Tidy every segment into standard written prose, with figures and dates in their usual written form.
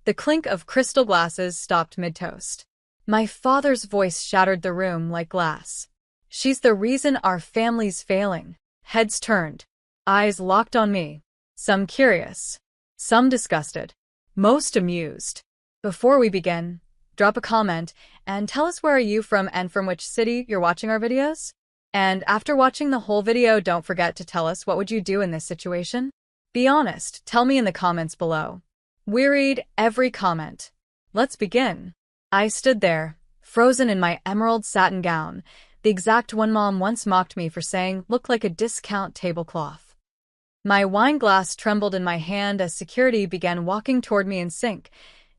The clink of crystal glasses stopped mid-toast. My father's voice shattered the room like glass. She's the reason our family's failing. Heads turned. Eyes locked on me. Some curious. Some disgusted. Most amused. Before we begin, drop a comment and tell us where are you from and from which city you're watching our videos? And after watching the whole video, don't forget to tell us what would you do in this situation? Be honest, tell me in the comments below. We read every comment. Let's begin. I stood there, frozen in my emerald satin gown, the exact one Mom once mocked me for saying looked like a discount tablecloth. My wine glass trembled in my hand as security began walking toward me in sync.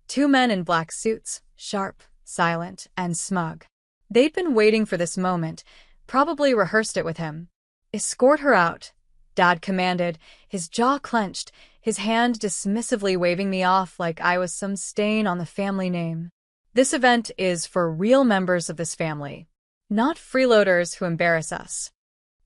Two men in black suits, sharp, silent, and smug. They'd been waiting for this moment, probably rehearsed it with him. Escort her out, Dad commanded, his jaw clenched, his hand dismissively waving me off like I was some stain on the family name. This event is for real members of this family, not freeloaders who embarrass us.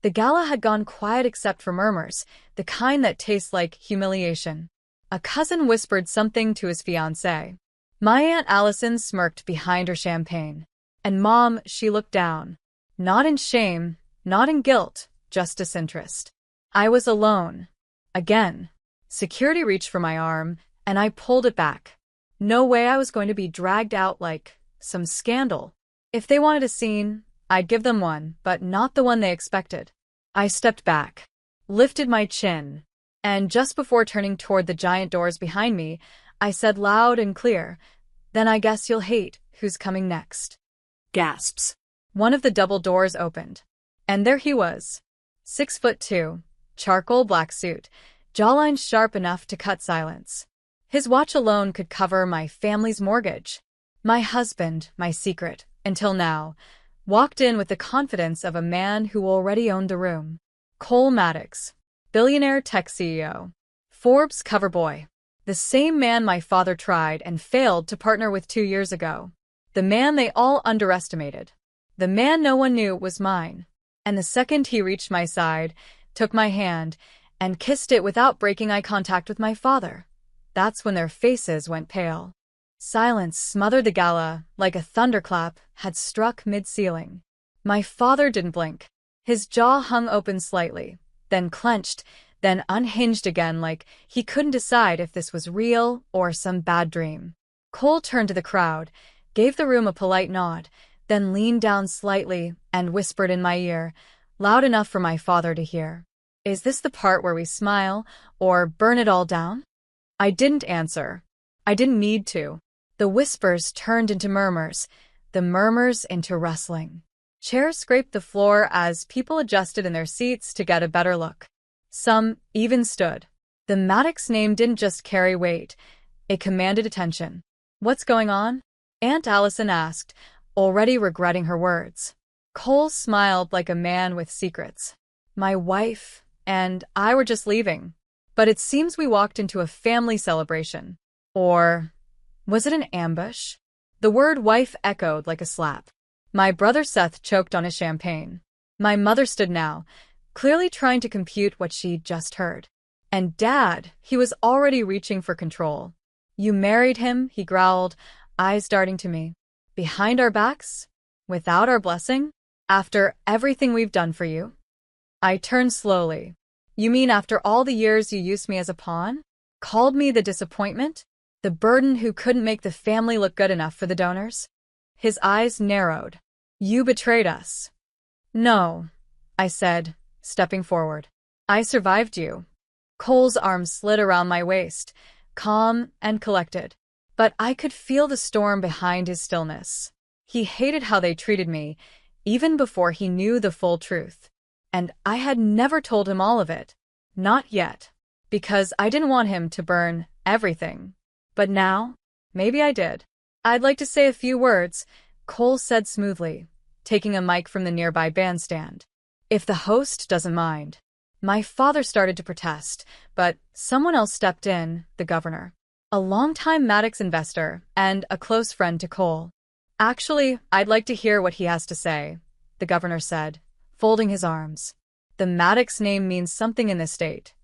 The gala had gone quiet except for murmurs, the kind that taste like humiliation. A cousin whispered something to his fiancé. My Aunt Allison smirked behind her champagne. And Mom, she looked down. Not in shame, not in guilt, just disinterest. I was alone. Again. Security reached for my arm, and I pulled it back. No way I was going to be dragged out like some scandal. If they wanted a scene, I'd give them one, but not the one they expected. I stepped back, lifted my chin, and just before turning toward the giant doors behind me, I said loud and clear, "Then I guess you'll hate who's coming next." Gasps. One of the double doors opened, and there he was. 6'2", charcoal black suit, jawline sharp enough to cut silence. His watch alone could cover my family's mortgage. My husband, my secret, until now, walked in with the confidence of a man who already owned the room. Cole Maddox, billionaire tech CEO, Forbes cover boy, the same man my father tried and failed to partner with 2 years ago. The man they all underestimated. The man no one knew was mine. And the second he reached my side, took my hand, and kissed it without breaking eye contact with my father. That's when their faces went pale. Silence smothered the gala like a thunderclap had struck mid-ceiling. My father didn't blink. His jaw hung open slightly, then clenched, then unhinged again like he couldn't decide if this was real or some bad dream. Cole turned to the crowd, gave the room a polite nod, then leaned down slightly and whispered in my ear, loud enough for my father to hear. "Is this the part where we smile, or burn it all down?" I didn't answer. I didn't need to. The whispers turned into murmurs, the murmurs into rustling. Chairs scraped the floor as people adjusted in their seats to get a better look. Some even stood. The Maddox name didn't just carry weight, it commanded attention. "What's going on?" Aunt Allison asked, already regretting her words. Cole smiled like a man with secrets. "My wife and I were just leaving, but it seems we walked into a family celebration. Or was it an ambush?" The word wife echoed like a slap. My brother Seth choked on his champagne. My mother stood now, clearly trying to compute what she'd just heard. And Dad, he was already reaching for control. "You married him," he growled, eyes darting to me. "Behind our backs? Without our blessing? After everything we've done for you?" I turned slowly. "You mean after all the years you used me as a pawn? Called me the disappointment? The burden who couldn't make the family look good enough for the donors?" His eyes narrowed. "You betrayed us." "No," I said, stepping forward. "I survived you." Cole's arm slid around my waist, calm and collected. But I could feel the storm behind his stillness. He hated how they treated me, even before he knew the full truth. And I had never told him all of it. Not yet. Because I didn't want him to burn everything. But now, maybe I did. "I'd like to say a few words," Cole said smoothly, taking a mic from the nearby bandstand. "If the host doesn't mind." My father started to protest, but someone else stepped in, the governor. A longtime Maddox investor and a close friend to Cole. "Actually, I'd like to hear what he has to say," the governor said, folding his arms. "The Maddox name means something in this state."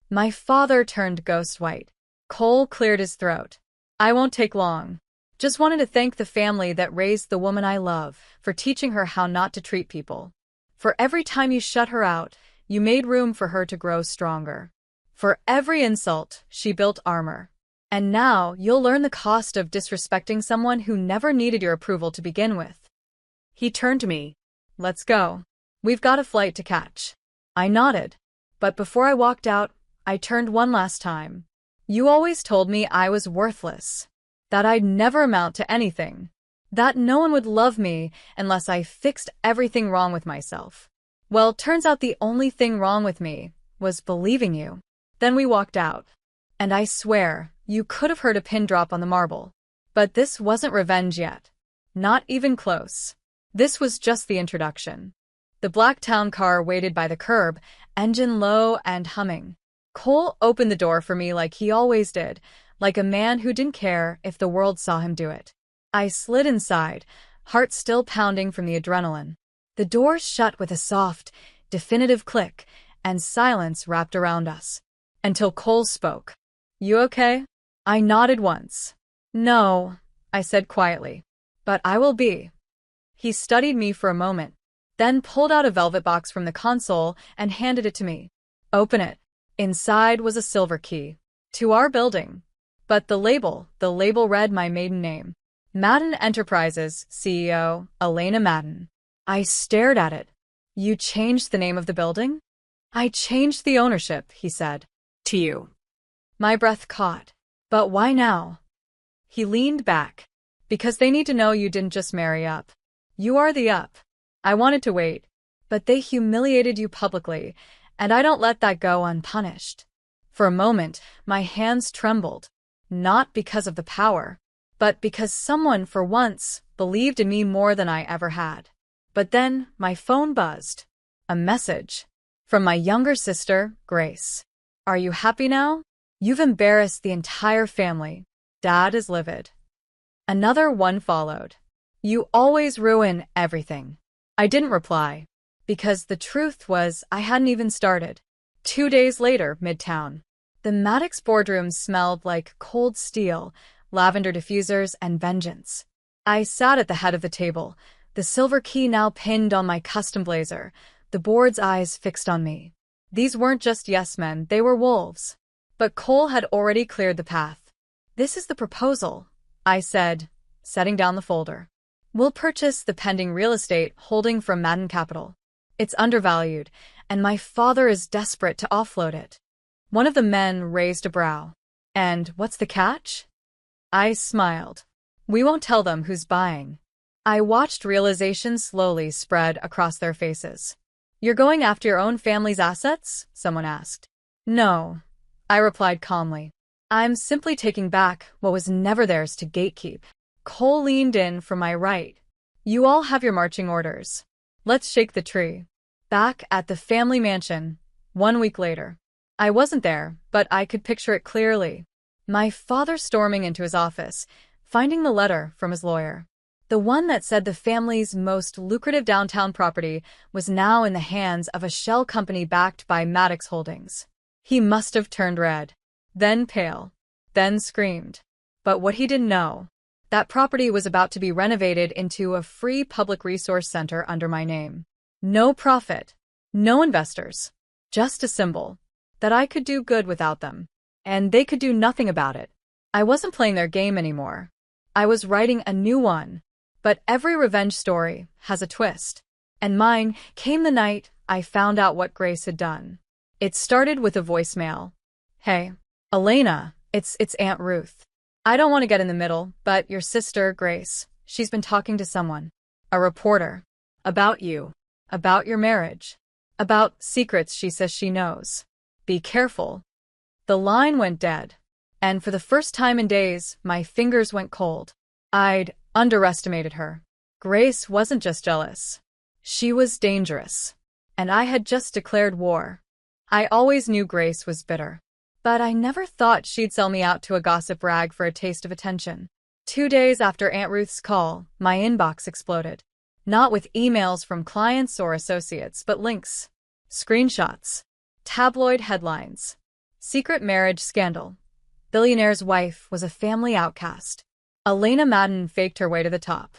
My father turned ghost white. Cole cleared his throat. I won't take long. Just wanted to thank the family that raised the woman I love for teaching her how not to treat people. For every time you shut her out, you made room for her to grow stronger. For every insult, she built armor. And now you'll learn the cost of disrespecting someone who never needed your approval to begin with. He turned to me. Let's go. We've got a flight to catch. I nodded. But before I walked out, I turned one last time. You always told me I was worthless. That I'd never amount to anything. That no one would love me unless I fixed everything wrong with myself. Well, turns out the only thing wrong with me was believing you. Then we walked out. And I swear, you could have heard a pin drop on the marble. But this wasn't revenge yet. Not even close. This was just the introduction. The black town car waited by the curb, engine low and humming. Cole opened the door for me like he always did, like a man who didn't care if the world saw him do it. I slid inside, heart still pounding from the adrenaline. The doors shut with a soft, definitive click, and silence wrapped around us. Until Cole spoke. You okay? I nodded once. No, I said quietly. But I will be. He studied me for a moment, then pulled out a velvet box from the console and handed it to me. Open it. Inside was a silver key. To our building. But the label read my maiden name. Madden Enterprises, CEO, Elena Madden. I stared at it. You changed the name of the building? I changed the ownership, he said. To you. My breath caught. But why now? He leaned back. Because they need to know you didn't just marry up. You are the up. I wanted to wait, but they humiliated you publicly, and I don't let that go unpunished. For a moment, my hands trembled. Not because of the power, but because someone, for once, believed in me more than I ever had. But then, my phone buzzed. A message. From my younger sister, Grace. Are you happy now? You've embarrassed the entire family. Dad is livid. Another one followed. You always ruin everything. I didn't reply. Because the truth was, I hadn't even started. 2 days later, Midtown. The Maddox boardroom smelled like cold steel, lavender diffusers, and vengeance. I sat at the head of the table, the silver key now pinned on my custom blazer, the board's eyes fixed on me. These weren't just yes men, they were wolves. But Cole had already cleared the path. This is the proposal, I said, setting down the folder. We'll purchase the pending real estate holding from Madden Capital. It's undervalued, and my father is desperate to offload it. One of the men raised a brow. And what's the catch? I smiled. We won't tell them who's buying. I watched realization slowly spread across their faces. You're going after your own family's assets? Someone asked. No, I replied calmly. I'm simply taking back what was never theirs to gatekeep. Cole leaned in from my right. You all have your marching orders. Let's shake the tree. Back at the family mansion, 1 week later. I wasn't there, but I could picture it clearly. My father storming into his office, finding the letter from his lawyer. The one that said the family's most lucrative downtown property was now in the hands of a shell company backed by Maddox Holdings. He must have turned red, then pale, then screamed. But what he didn't know, that property was about to be renovated into a free public resource center under my name. No profit, no investors, just a symbol that I could do good without them, and they could do nothing about it. I wasn't playing their game anymore. I was writing a new one, but every revenge story has a twist, and mine came the night I found out what Grace had done. It started with a voicemail. Hey, Elena, it's Aunt Ruth. I don't want to get in the middle, but your sister, Grace, she's been talking to someone, a reporter, about you, about your marriage, about secrets she says she knows. Be careful. The line went dead, and for the first time in days, my fingers went cold. I'd underestimated her. Grace wasn't just jealous. She was dangerous. And I had just declared war. I always knew Grace was bitter. But I never thought she'd sell me out to a gossip rag for a taste of attention. 2 days after Aunt Ruth's call, my inbox exploded. Not with emails from clients or associates, but links, screenshots, tabloid headlines, secret marriage scandal. Billionaire's wife was a family outcast. Elena Madden faked her way to the top.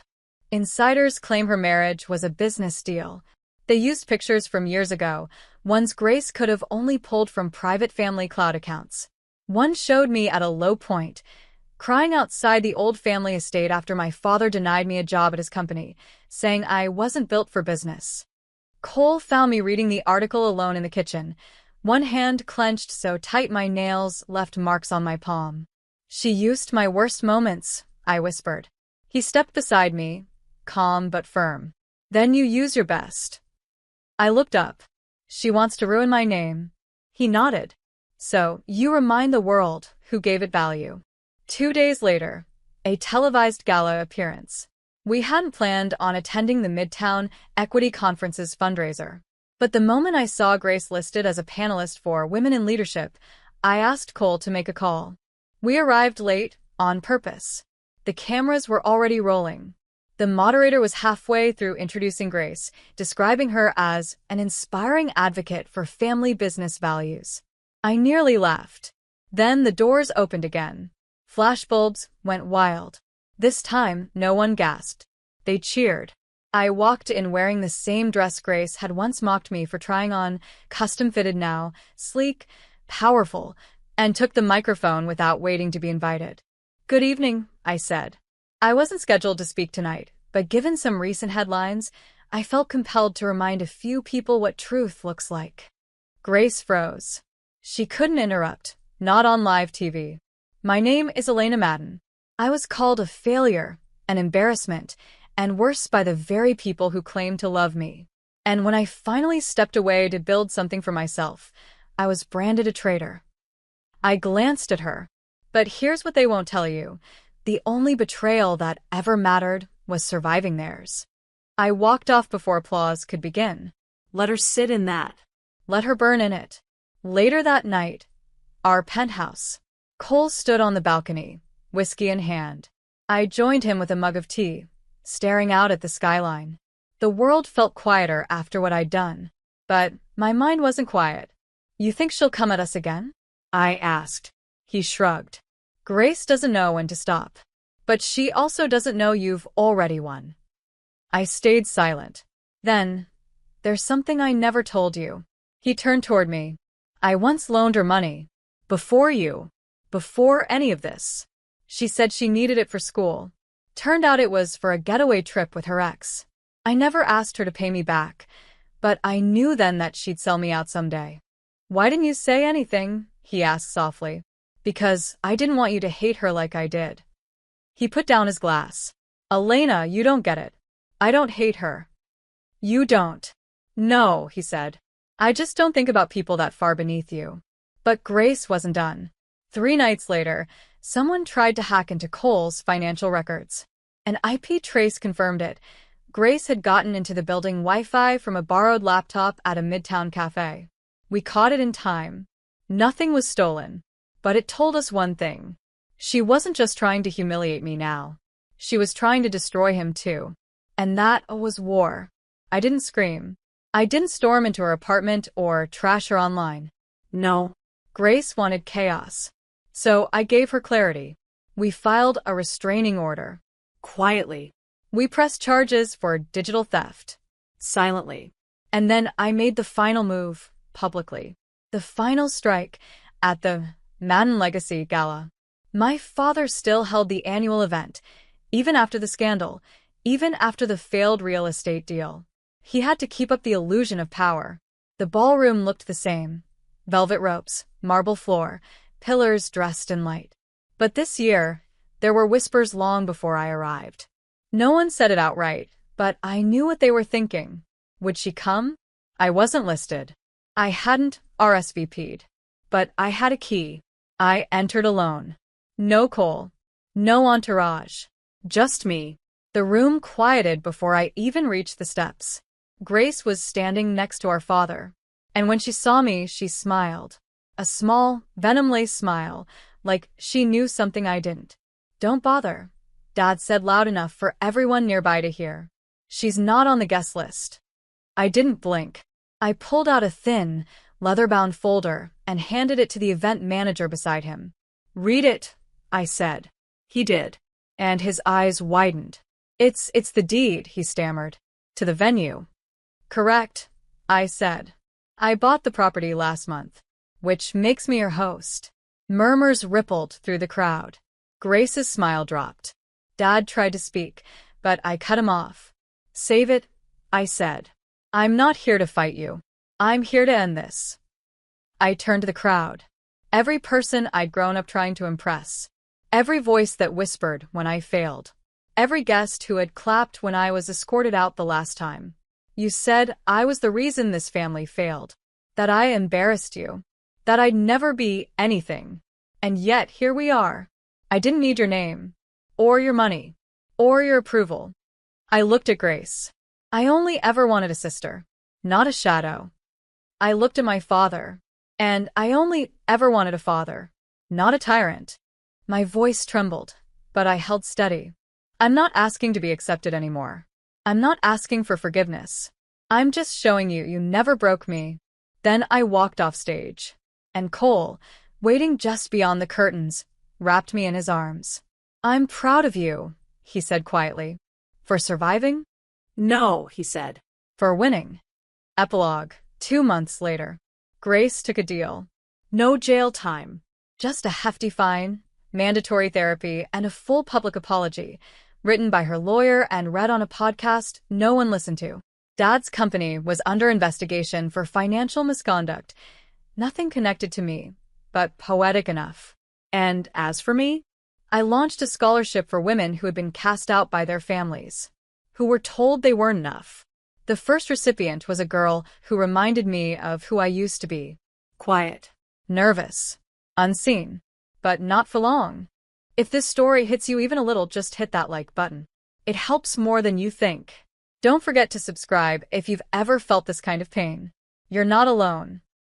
Insiders claim her marriage was a business deal. They used pictures from years ago, ones Grace could have only pulled from private family cloud accounts. One showed me at a low point, crying outside the old family estate after my father denied me a job at his company, saying I wasn't built for business. Cole found me reading the article alone in the kitchen, one hand clenched so tight my nails left marks on my palm. "She used my worst moments," I whispered. He stepped beside me, calm but firm. "Then you use your best." I looked up. "She wants to ruin my name." He nodded. "So, you remind the world who gave it value." 2 days later, a televised gala appearance. We hadn't planned on attending the Midtown Equity Conference's fundraiser. But the moment I saw Grace listed as a panelist for Women in Leadership, I asked Cole to make a call. We arrived late, on purpose. The cameras were already rolling. The moderator was halfway through introducing Grace, describing her as an inspiring advocate for family business values. I nearly laughed. Then the doors opened again. Flashbulbs went wild. This time, no one gasped. They cheered. I walked in wearing the same dress Grace had once mocked me for trying on, custom-fitted now, sleek, powerful, and took the microphone without waiting to be invited. "Good evening," I said. I wasn't scheduled to speak tonight, but given some recent headlines, I felt compelled to remind a few people what truth looks like. Grace froze. She couldn't interrupt, not on live TV. "My name is Elena Madden. I was called a failure, an embarrassment, and worse by the very people who claimed to love me. And when I finally stepped away to build something for myself, I was branded a traitor." I glanced at her. But here's what they won't tell you. The only betrayal that ever mattered was surviving theirs. I walked off before applause could begin. Let her sit in that. Let her burn in it. Later that night, our penthouse. Cole stood on the balcony, whiskey in hand. I joined him with a mug of tea, staring out at the skyline. The world felt quieter after what I'd done. But my mind wasn't quiet. "You think she'll come at us again?" I asked. He shrugged. "Grace doesn't know when to stop. But she also doesn't know you've already won." I stayed silent. Then, "There's something I never told you." He turned toward me. "I once loaned her money. Before you. Before any of this. She said she needed it for school. Turned out it was for a getaway trip with her ex. I never asked her to pay me back, but I knew then that she'd sell me out someday." "Why didn't you say anything?" he asked softly. "Because I didn't want you to hate her like I did." He put down his glass. "Elena, you don't get it. I don't hate her." "You don't." "No," he said. "I just don't think about people that far beneath you." But Grace wasn't done. 3 nights later, someone tried to hack into Cole's financial records. An IP trace confirmed it. Grace had gotten into the building Wi-Fi from a borrowed laptop at a Midtown cafe. We caught it in time. Nothing was stolen. But it told us one thing. She wasn't just trying to humiliate me now. She was trying to destroy him too. And that was war. I didn't scream. I didn't storm into her apartment or trash her online. No. Grace wanted chaos. So I gave her clarity. We filed a restraining order. Quietly. We pressed charges for digital theft. Silently. And then I made the final move, publicly. The final strike, at the Madden Legacy Gala. My father still held the annual event, even after the scandal, even after the failed real estate deal. He had to keep up the illusion of power. The ballroom looked the same. Velvet ropes, marble floor, pillars dressed in light. But this year, there were whispers long before I arrived. No one said it outright, but I knew what they were thinking. Would she come? I wasn't listed. I hadn't RSVP'd. But I had a key. I entered alone. No Cole. No entourage. Just me. The room quieted before I even reached the steps. Grace was standing next to our father. And when she saw me, she smiled. A small, venom-laced smile, like she knew something I didn't. "Don't bother," Dad said loud enough for everyone nearby to hear. "She's not on the guest list." I didn't blink. I pulled out a thin, leather-bound folder and handed it to the event manager beside him. Read it, I said. He did, and his eyes widened. It's the deed, he stammered. To the venue. Correct, I said. I bought the property last month, which makes me your host. Murmurs rippled through the crowd. Grace's smile dropped. Dad tried to speak, but I cut him off. Save it, I said. I'm not here to fight you. I'm here to end this. I turned to the crowd. Every person I'd grown up trying to impress. Every voice that whispered when I failed. Every guest who had clapped when I was escorted out the last time. You said I was the reason this family failed. That I embarrassed you. That I'd never be anything. And yet here we are. I didn't need your name. Or your money. Or your approval. I looked at Grace. I only ever wanted a sister. Not a shadow. I looked at my father. And I only ever wanted a father. Not a tyrant. My voice trembled, but I held steady. I'm not asking to be accepted anymore. I'm not asking for forgiveness. I'm just showing you you never broke me. Then I walked off stage. And Cole, waiting just beyond the curtains, wrapped me in his arms. I'm proud of you, he said quietly. For surviving? No, he said. For winning. Epilogue. 2 months later. Grace took a deal. No jail time. Just a hefty fine, mandatory therapy, and a full public apology, written by her lawyer and read on a podcast no one listened to. Dad's company was under investigation for financial misconduct. Nothing connected to me, but poetic enough. And as for me, I launched a scholarship for women who had been cast out by their families, who were told they weren't enough. The first recipient was a girl who reminded me of who I used to be. Quiet. Nervous. Unseen. But not for long. If this story hits you even a little, just hit that like button. It helps more than you think. Don't forget to subscribe if you've ever felt this kind of pain. You're not alone.